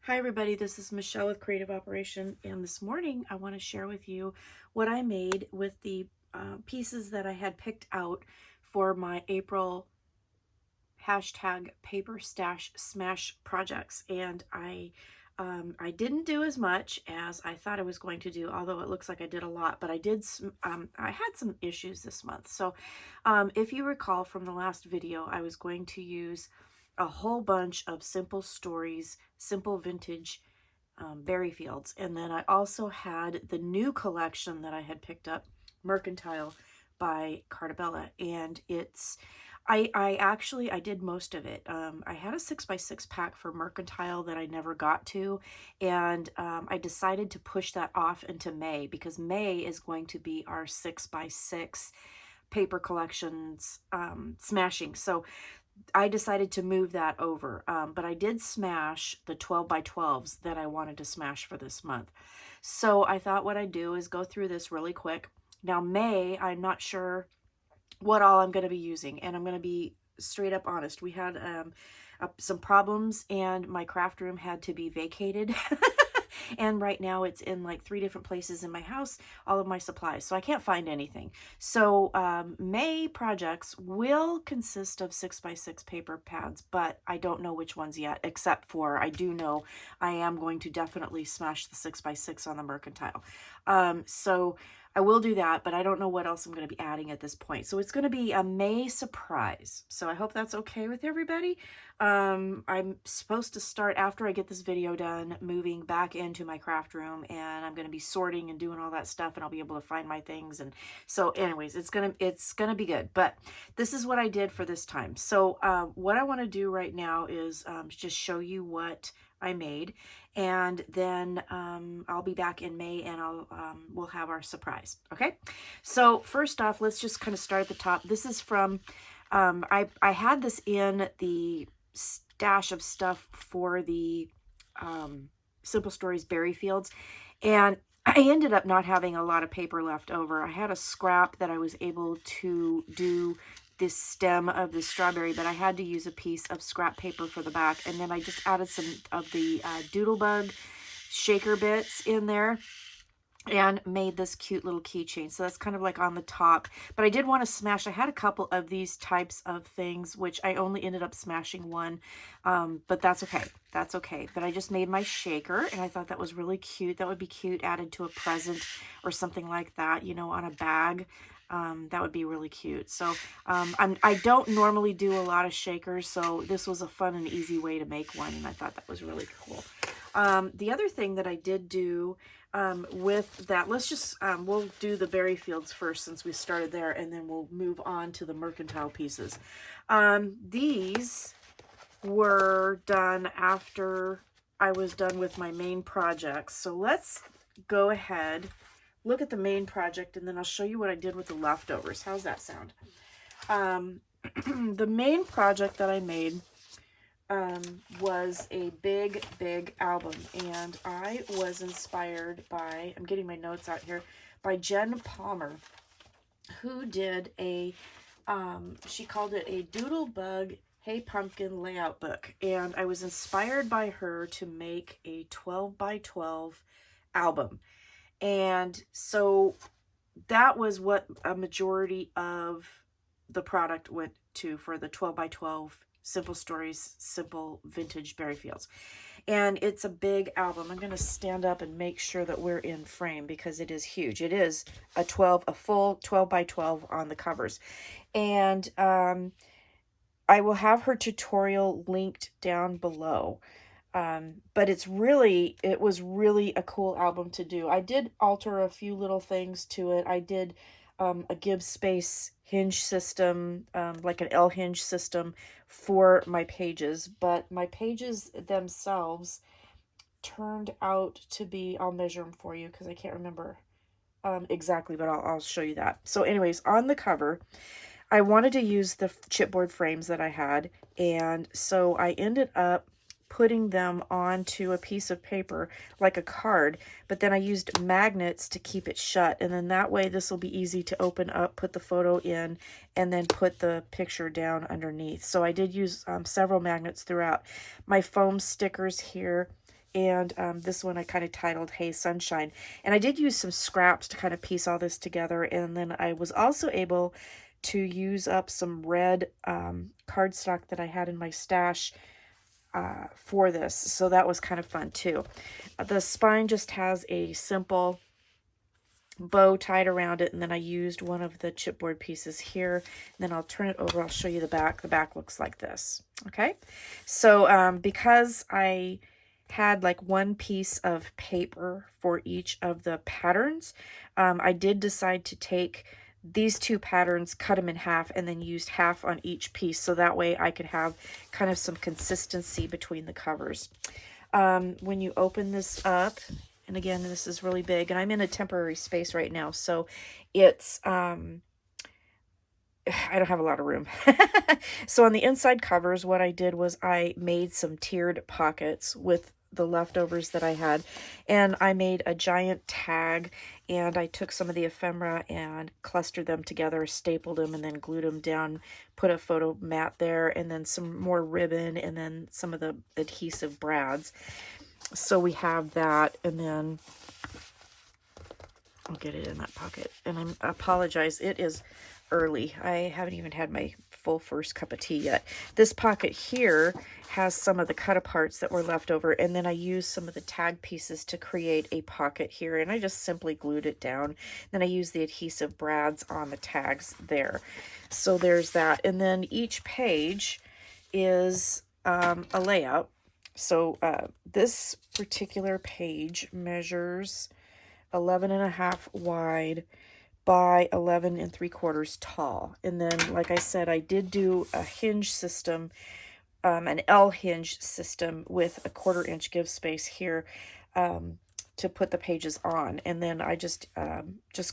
Hi everybody, this is Michelle with Creative Operation, and this morning I want to share with you what I made with the pieces that I had picked out for my April hashtag paper stash smash projects. And I didn't do as much as I thought I was going to do, although it looks like I did a lot, but I had some issues this month. So if you recall from the last video, I was going to use a whole bunch of simple stories, simple vintage berry fields. And then I also had the new collection that I had picked up, Mercantile by Carta, and I did most of it. I had a 6x6 pack for Mercantile that I never got to, and I decided to push that off into May because May is going to be our 6x6 paper collections smashing. So I decided to move that over, but I did smash the 12x12s that I wanted to smash for this month. So I thought what I'd do is go through this really quick. Now May, I'm not sure what all I'm going to be using, and I'm going to be straight up honest. We had some problems and my craft room had to be vacated. And right now it's in like 3 different places in my house, all of my supplies, so I can't find anything. So May projects will consist of 6x6 paper pads, but I don't know which ones yet, except for I do know I am going to definitely smash the 6x6 on the Mercantile. So I will do that, but I don't know what else I'm going to be adding at this point. So it's going to be a May surprise. So I hope that's okay with everybody. I'm supposed to start, after I get this video done, moving back into my craft room, and I'm going to be sorting and doing all that stuff, and I'll be able to find my things. And so anyways, it's going to be good. But this is what I did for this time. So what I want to do right now is just show you what I made, and then I'll be back in May, and we'll have our surprise. Okay, so first off, let's just kind of start at the top. This is from I had this in the stash of stuff for the Simple Stories berry fields, and I ended up not having a lot of paper left over. I had a scrap that I was able to do this stem of the strawberry, but I had to use a piece of scrap paper for the back, and then I just added some of the doodlebug shaker bits in there and made this cute little keychain. So that's kind of like on the top, but I did want to smash. I had a couple of these types of things, which I only ended up smashing one, but that's okay. That's okay. But I just made my shaker, and I thought that was really cute. That would be cute added to a present or something like that, you know, on a bag. That would be really cute. So I don't normally do a lot of shakers, so this was a fun and easy way to make one, and I thought that was really cool. The other thing that I did do with that, let's just, we'll do the berry fields first since we started there, and then we'll move on to the Mercantile pieces. These were done after I was done with my main projects. So let's go ahead, look at the main project, and then I'll show you what I did with the leftovers. How's that sound? The main project that I made was a big album, and I was inspired by, I'm getting my notes out here, by Jen Palmer, who did a, she called it a Doodlebug Hey Pumpkin layout book, and I was inspired by her to make a 12x12 album. And so that was what a majority of the product went to for the 12x12 Simple Stories, Simple Vintage Berry Fields. And it's a big album. I'm going to stand up and make sure that we're in frame because it is huge. It is a full 12x12 on the covers. And I will have her tutorial linked down below. But it was really a cool album to do. I did alter a few little things to it. I did a give space hinge system, like an L hinge system for my pages, but my pages themselves turned out to be, I'll measure them for you because I can't remember exactly, but I'll show you that. So anyways, on the cover, I wanted to use the chipboard frames that I had, and so I ended up putting them onto a piece of paper like a card, but then I used magnets to keep it shut, and then that way this will be easy to open up, put the photo in, and then put the picture down underneath. So I did use several magnets throughout. My foam stickers here and this one I kind of titled Hey Sunshine. And I did use some scraps to kind of piece all this together, and then I was also able to use up some red cardstock that I had in my stash for this, so that was kind of fun too. The spine just has a simple bow tied around it, and then I used one of the chipboard pieces here. And then I'll turn it over, I'll show you the back. The back looks like this. Okay, so because I had like one piece of paper for each of the patterns, I did decide to take these two patterns, cut them in half, and then used half on each piece, so that way I could have kind of some consistency between the covers. When you open this up, and again, this is really big, and I'm in a temporary space right now, so it's, I don't have a lot of room. So on the inside covers, what I did was I made some tiered pockets with the leftovers that I had, and I made a giant tag, and I took some of the ephemera and clustered them together, stapled them, and then glued them down, put a photo mat there, and then some more ribbon, and then some of the adhesive brads. So we have that, and then I'll get it in that pocket. And I apologize, it is early. I haven't even had my full first cup of tea yet. This pocket here has some of the cut aparts that were left over, and then I used some of the tag pieces to create a pocket here, and I just simply glued it down. Then I used the adhesive brads on the tags there. So there's that. And then each page is a layout. So this particular page measures 11.5 wide by 11 3/4 tall. And then, like I said, I did do a hinge system, an L hinge system with a 1/4 inch give space here to put the pages on. And then I just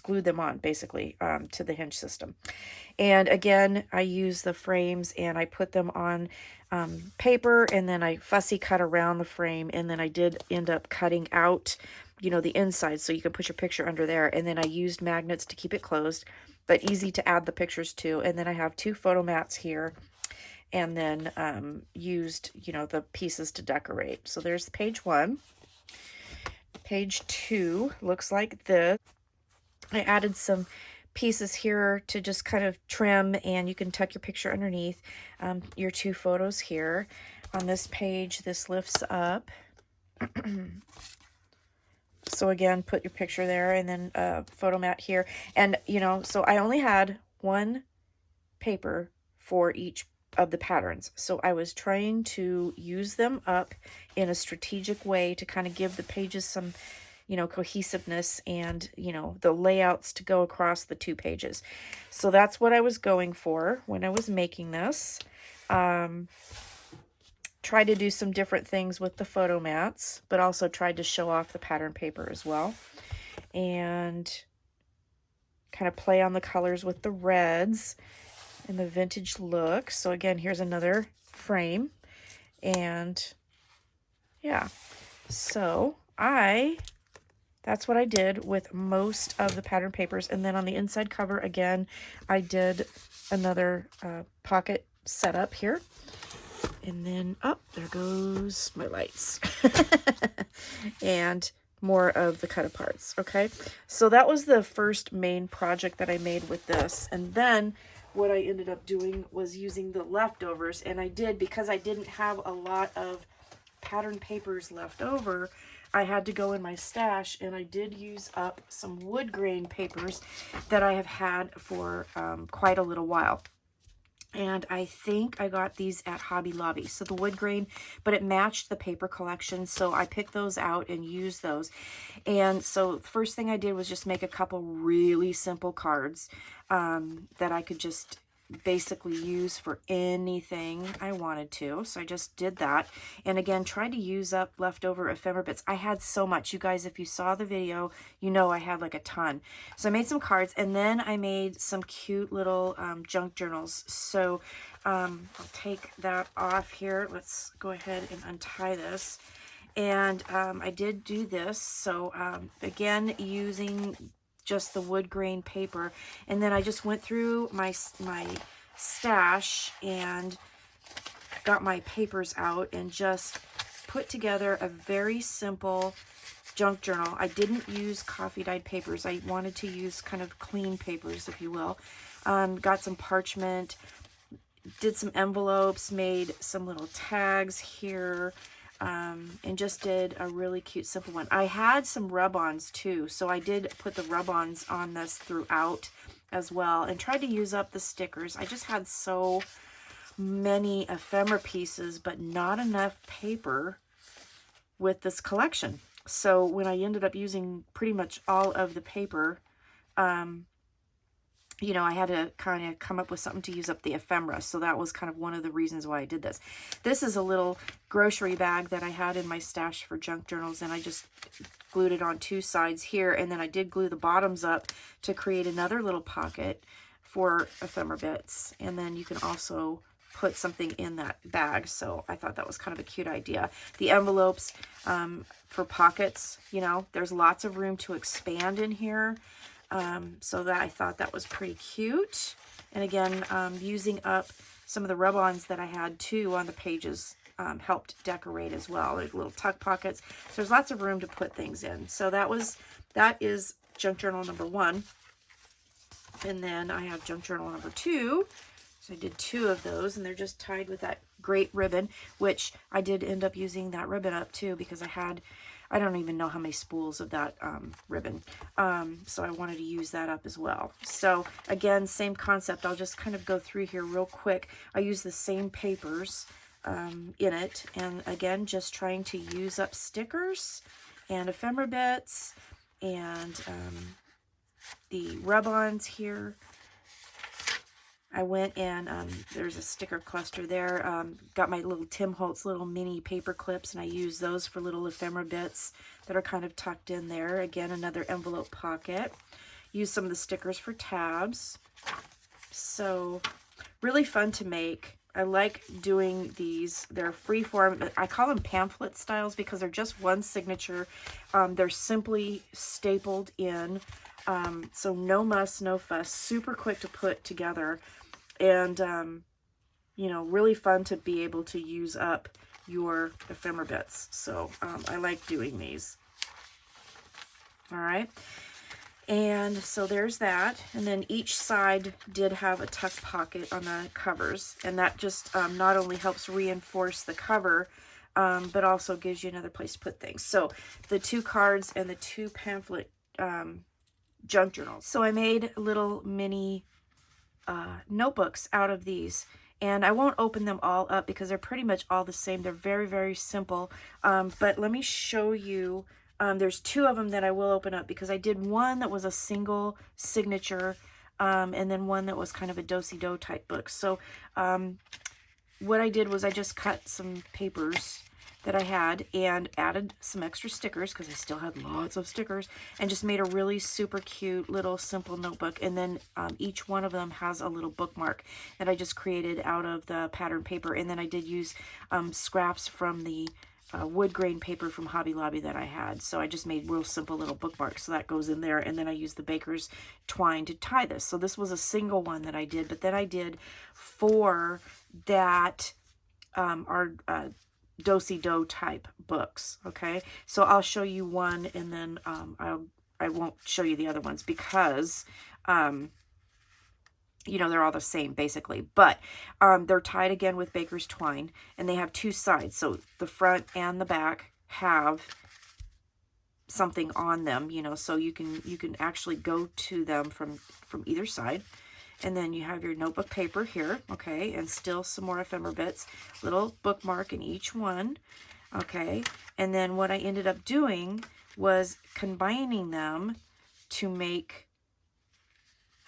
glued them on basically to the hinge system. And again, I use the frames and I put them on paper, and then I fussy cut around the frame, and then I did end up cutting out, you know, the inside so you can put your picture under there. And then I used magnets to keep it closed, but easy to add the pictures to. And then I have 2 photo mats here, and then used, you know, the pieces to decorate. So there's page 1. Page 2 looks like this. I added some pieces here to just kind of trim, and you can tuck your picture underneath your 2 photos here. On this page, this lifts up. So again, put your picture there, and then a photo mat here. And, you know, so I only had 1 paper for each of the patterns. So I was trying to use them up in a strategic way to kind of give the pages some, you know, cohesiveness and, you know, the layouts to go across the 2 pages. So that's what I was going for when I was making this. Tried to do some different things with the photo mats, but also tried to show off the pattern paper as well. And kind of play on the colors with the reds and the vintage look. So again, here's another frame. And yeah, so that's what I did with most of the pattern papers. And then on the inside cover, again, I did another pocket setup here. And then, oh, there goes my lights. And more of the cut aparts, okay? So that was the first main project that I made with this. And then what I ended up doing was using the leftovers. And I did, because I didn't have a lot of pattern papers left over, I had to go in my stash, and I did use up some wood grain papers that I have had for quite a little while. And I think I got these at Hobby Lobby. So the wood grain, but it matched the paper collection. So I picked those out and used those. And so the first thing I did was just make a couple really simple cards that I could just basically use for anything I wanted to. So I just did that. And again, tried to use up leftover ephemera bits. I had so much. You guys, if you saw the video, you know I had like a ton. So I made some cards, and then I made some cute little junk journals. So I'll take that off here. Let's go ahead and untie this. And I did do this. So again, using just the wood grain paper, and then I just went through my stash and got my papers out and just put together a very simple junk journal. I didn't use coffee dyed papers. I wanted to use kind of clean papers, if you will. Got some parchment, did some envelopes, made some little tags here, and just did a really cute simple one. I had some rub-ons too, so I did put the rub-ons on this throughout as well, and tried to use up the stickers. I just had so many ephemera pieces, but not enough paper with this collection. So when I ended up using pretty much all of the paper, you know, I had to kind of come up with something to use up the ephemera. So that was kind of one of the reasons why I did this. This is a little grocery bag that I had in my stash for junk journals, and I just glued it on two sides here, and then I did glue the bottoms up to create another little pocket for ephemera bits. And then you can also put something in that bag. So I thought that was kind of a cute idea. The envelopes for pockets, you know, there's lots of room to expand in here. So that I thought that was pretty cute. And again, using up some of the rub-ons that I had too on the pages helped decorate as well. There's little tuck pockets. So there's lots of room to put things in. So that is junk journal number 1. And then I have junk journal number 2. So I did 2 of those, and they're just tied with that great ribbon, which I did end up using that ribbon up too, because I don't even know how many spools of that ribbon. So I wanted to use that up as well. So again, same concept. I'll just kind of go through here real quick. I use the same papers in it. And again, just trying to use up stickers and ephemera bits and the rub-ons here. I went and there's a sticker cluster there. Got my little Tim Holtz little mini paper clips, and I use those for little ephemera bits that are kind of tucked in there. Again, another envelope pocket. Use some of the stickers for tabs. So really fun to make. I like doing these. They're freeform. I call them pamphlet styles because they're just one signature. They're simply stapled in. So no muss, no fuss. Super quick to put together. And, you know, really fun to be able to use up your ephemera bits. So I like doing these. All right. And so there's that. And then each side did have a tuck pocket on the covers. And that just not only helps reinforce the cover, but also gives you another place to put things. So the 2 cards and the 2 pamphlet junk journals. So I made little mini notebooks out of these, and I won't open them all up because they're pretty much all the same. They're very, very simple. But let me show you. There's 2 of them that I will open up because I did one that was a single signature, and then one that was kind of a do-si-do type book. So what I did was I just cut some papers that I had and added some extra stickers because I still had lots of stickers, and just made a really super cute little simple notebook. And then each one of them has a little bookmark that I just created out of the pattern paper. And then I did use scraps from the wood grain paper from Hobby Lobby that I had. So I just made real simple little bookmarks. So that goes in there. And then I used the baker's twine to tie this. So this was a single one that I did, but then I did 4 that are do-si-do type books. Okay, so I'll show you one, and then I won't show you the other ones because you know, they're all the same basically, but they're tied again with baker's twine, and they have 2 sides. So the front and the back have something on them, you know, so you can actually go to them from either side. And then you have your notebook paper here, okay, and still some more ephemera bits, little bookmark in each one, okay. And then what I ended up doing was combining them to make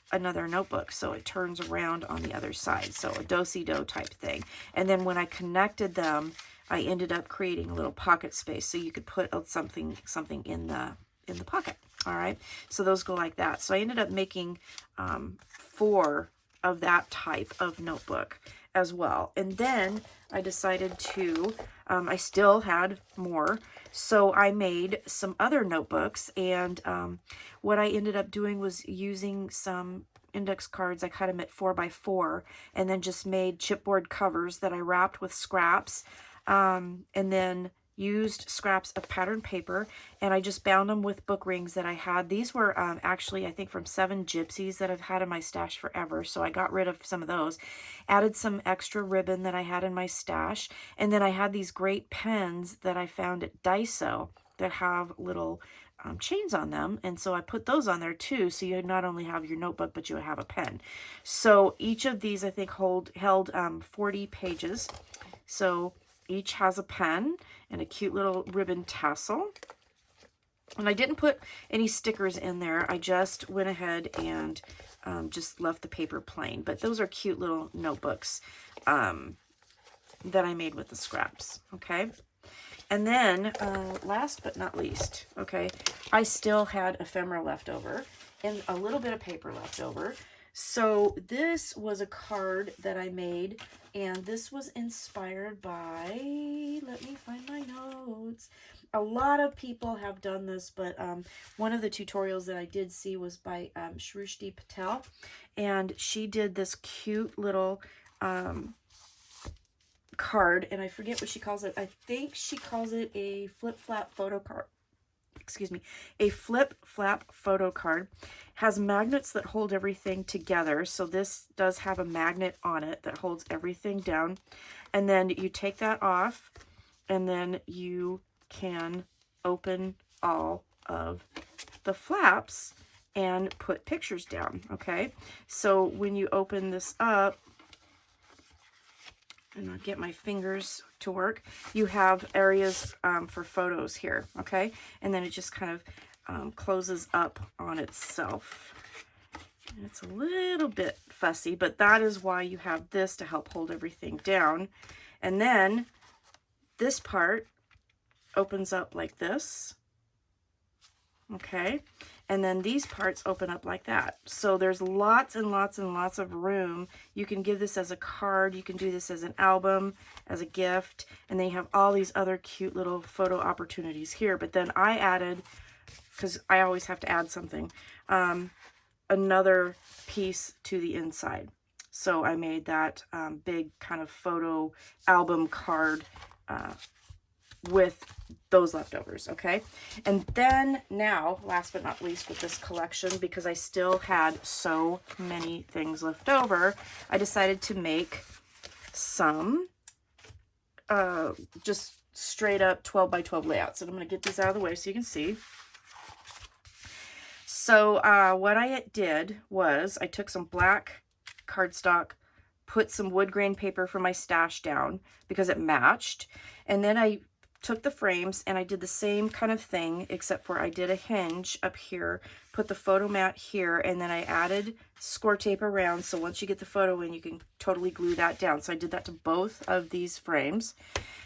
another notebook, so it turns around on the other side, so a do-si-do type thing. And then when I connected them, I ended up creating a little pocket space, so you could put something in the pocket. All right, so those go like that. So I ended up making 4 of that type of notebook as well. And then I decided to, I still had more, so I made some other notebooks. And what I ended up doing was using some index cards. I cut them at 4x4, and then just made chipboard covers that I wrapped with scraps, and then used scraps of patterned paper, and I just bound them with book rings that I had. These were actually, I think, from 7 Gypsies that I've had in my stash forever, so I got rid of some of those. Added some extra ribbon that I had in my stash, and then I had these great pens that I found at Daiso that have little chains on them, and so I put those on there too, so you not only have your notebook, but you have a pen. So each of these, I think, held 40 pages. So each has a pen and a cute little ribbon tassel. And I didn't put any stickers in there. I just went ahead and just left the paper plain. But those are cute little notebooks that I made with the scraps, okay? And then, last but not least, okay, I still had ephemera left over and a little bit of paper left over. So this was a card that I made, and this was inspired by, let me find my notes. A lot of people have done this, but one of the tutorials that I did see was by Shrushti Patel, and she did this cute little card, and I forget what she calls it. I think she calls it a flip-flap photo card. Excuse me, a flip-flap photo card. Has magnets that hold everything together. So this does have a magnet on it that holds everything down. And then you take that off, and then you can open all of the flaps and put pictures down, okay? So when you open this up, and I'll get my fingers to work, you have areas for photos here, okay? And then it just kind of closes up on itself. And it's a little bit fussy, but that is why you have this to help hold everything down. And then this part opens up like this, okay? And then these parts open up like that. So there's lots and lots and lots of room. You can give this as a card. You can do this as an album, as a gift. And then you have all these other cute little photo opportunities here. But then I added, because I always have to add something, another piece to the inside. So I made that big kind of photo album card with those leftovers, okay? And then now, last but not least with this collection, because I still had so many things left over, I decided to make some just straight up 12 by 12 layouts. And I'm going to get these out of the way so you can see. So what I did was I took some black cardstock, put some wood grain paper from my stash down because it matched, and then I took the frames and I did the same kind of thing, except for I did a hinge up here, put the photo mat here, and then I added score tape around, so once you get the photo in, you can totally glue that down. So I did that to both of these frames.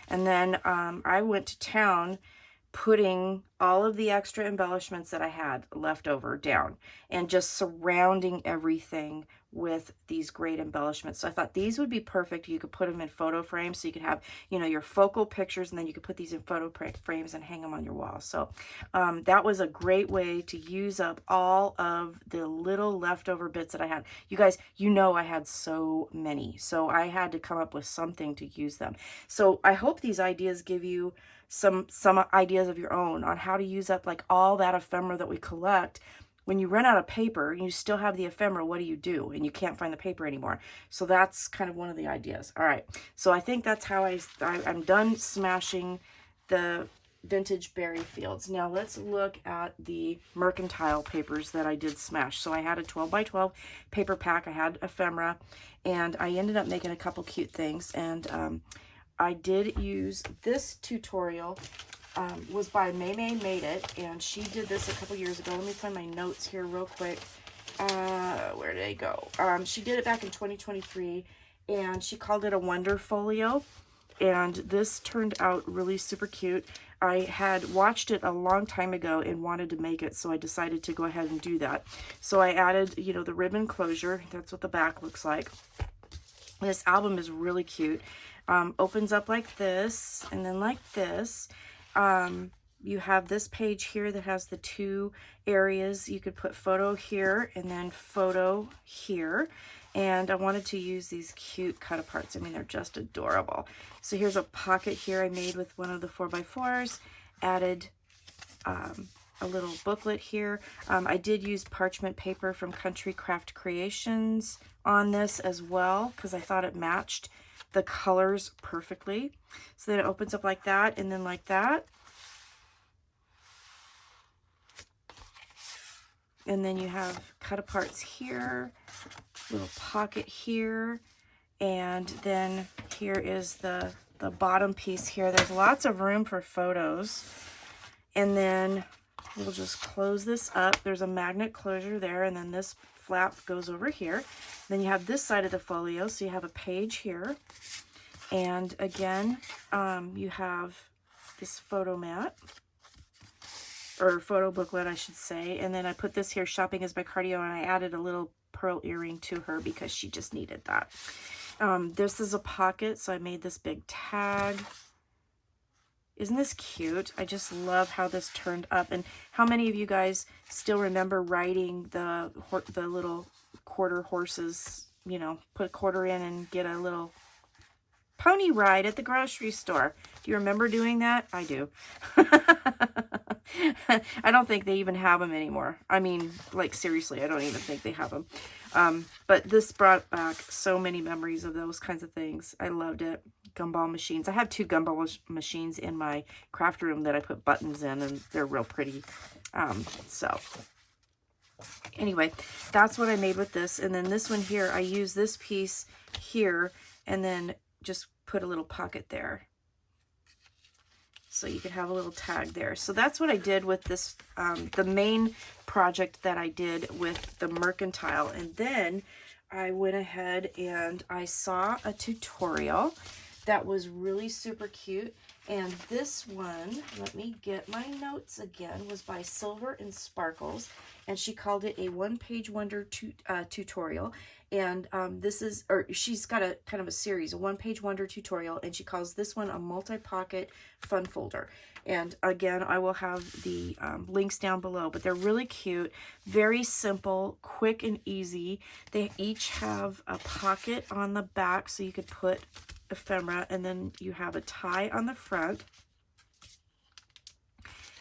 And then I went to town putting all of the extra embellishments that I had left over down and just surrounding everything with these great embellishments. So I thought these would be perfect. You could put them in photo frames, so you could have, you know, your focal pictures, and then you could put these in photo frames and hang them on your wall. So that was a great way to use up all of the little leftover bits that I had. You guys, you know, I had so many, so I had to come up with something to use them. So I hope these ideas give you some ideas of your own on how to use up like all that ephemera that we collect. When you run out of paper and you still have the ephemera, what do? And you can't find the paper anymore. So that's kind of one of the ideas. All right. So I think that's how I'm done smashing the vintage berry fields. Now let's look at the Mercantile papers that I did smash. So I had a 12 by 12 paper pack. I had ephemera, and I ended up making a couple cute things. And I did use this tutorial. Was by May Made It, and she did this a couple years ago. Let me find my notes here real quick. Where did I go? She did it back in 2023, and she called it a Wonder Folio, and this turned out really super cute. I had watched it a long time ago and wanted to make it, so I decided to go ahead and do that. So I added, you know, the ribbon closure. That's what the back looks like. This album is really cute. Opens up like this, and then like this. you have this page here that has the two areas. You could put photo here and then photo here. And I wanted to use these cute cut aparts. I mean, they're just adorable. So here's a pocket here I made with one of the 4x4s, added a little booklet here. I did use parchment paper from Country Craft Creations on this as well because I thought it matched the colors perfectly. So then it opens up like that and then like that. And then you have cut aparts here, little pocket here, and then here is the bottom piece here. There's lots of room for photos. And then we'll just close this up. There's a magnet closure there, and then this flap goes over here. Then you have this side of the folio, so you have a page here. And again, you have this photo mat, or photo booklet, I should say. And then I put this here, Shopping is my Cardio, and I added a little pearl earring to her because she just needed that. This is a pocket, so I made this big tag. Isn't this cute? I just love how this turned up. And how many of you guys still remember riding the little quarter horses, you know, put a quarter in and get a little pony ride at the grocery store? Do you remember doing that? I do. I don't think they even have them anymore. I mean, like, seriously, I don't even think they have them. But this brought back so many memories of those kinds of things. I loved it. Gumball machines. I have two gumball machines in my craft room that I put buttons in, and they're real pretty. So anyway, that's what I made with this. And then this one here, I use this piece here and then just put a little pocket there. So you could have a little tag there. So that's what I did with this, the main project that I did with the Mercantile. And then I went ahead and I saw a tutorial that was really super cute. And this one, let me get my notes again, was by Silver and Sparkles. And she called it a one-page wonder tutorial. And this is, or she's got a kind of a series, a one-page wonder tutorial, and she calls this one a multi-pocket fun folder. And again, I will have the links down below, but they're really cute, very simple, quick and easy. They each have a pocket on the back, so you could put ephemera, and then you have a tie on the front.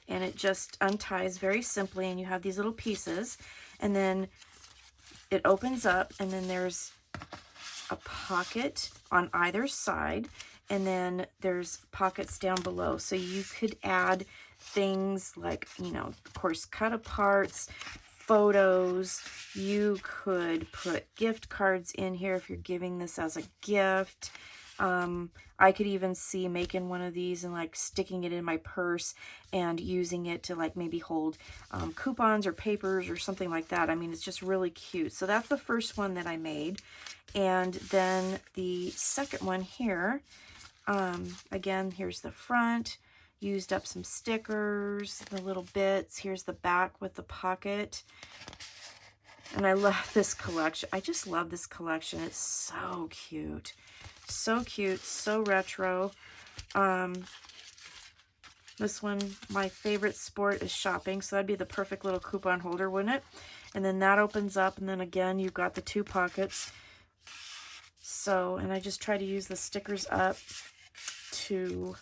And it just unties very simply, and you have these little pieces, and then it opens up, and then there's a pocket on either side, and then there's pockets down below. So you could add things like, you know, of course, cut aparts, photos. You could put gift cards in here if you're giving this as a gift. I could even see making one of these and like sticking it in my purse and using it to like maybe hold coupons or papers or something like that. I mean, it's just really cute. So that's the first one that I made. And then the second one here, again, here's the front, used up some stickers, the little bits. Here's the back with the pocket. And I love this collection. I just love this collection. It's so cute. So cute, so retro. This one, my favorite sport is shopping, so that'd be the perfect little coupon holder, wouldn't it? And then that opens up, and then again, you've got the two pockets. So, and I just try to use the stickers up to,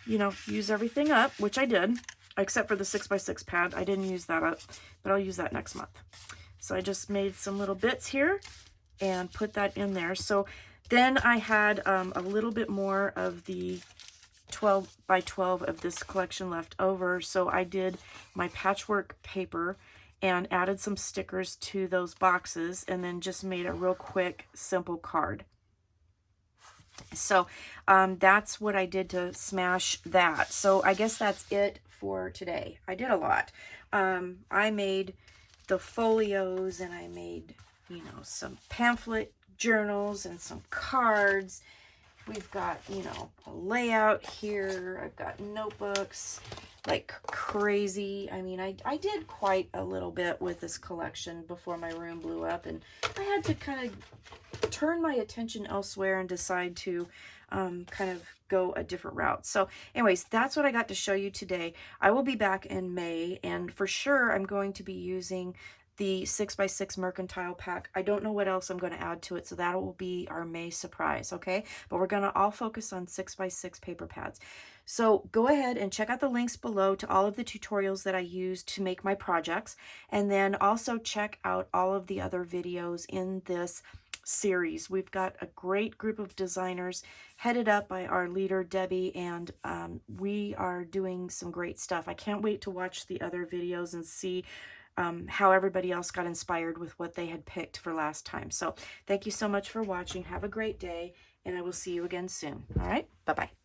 you know, use everything up, which I did, except for the 6x6 pad. I didn't use that up, but I'll use that next month. So I just made some little bits here and put that in there. So then I had a little bit more of the 12x12 of this collection left over. So I did my patchwork paper and added some stickers to those boxes and then just made a real quick, simple card. So that's what I did to smash that. So I guess that's it for today. I did a lot. I made the folios, and I made, you know, some pamphlet journals and some cards. We've got, you know, a layout here. I've got notebooks. like crazy. I mean, I did quite a little bit with this collection before my room blew up, and I had to kind of turn my attention elsewhere and decide to kind of go a different route. So anyways, that's what I got to show you today. I will be back in May, and for sure I'm going to be using the 6x6 Mercantile pack. I don't know what else I'm going to add to it, so that will be our May surprise, okay? But we're going to all focus on 6x6 paper pads. So go ahead and check out the links below to all of the tutorials that I used to make my projects, and then also check out all of the other videos in this series. We've got a great group of designers headed up by our leader Debbie, and we are doing some great stuff. I can't wait to watch the other videos and see how everybody else got inspired with what they had picked for last time. So thank you so much for watching. Have a great day, and I will see you again soon. All right, bye-bye.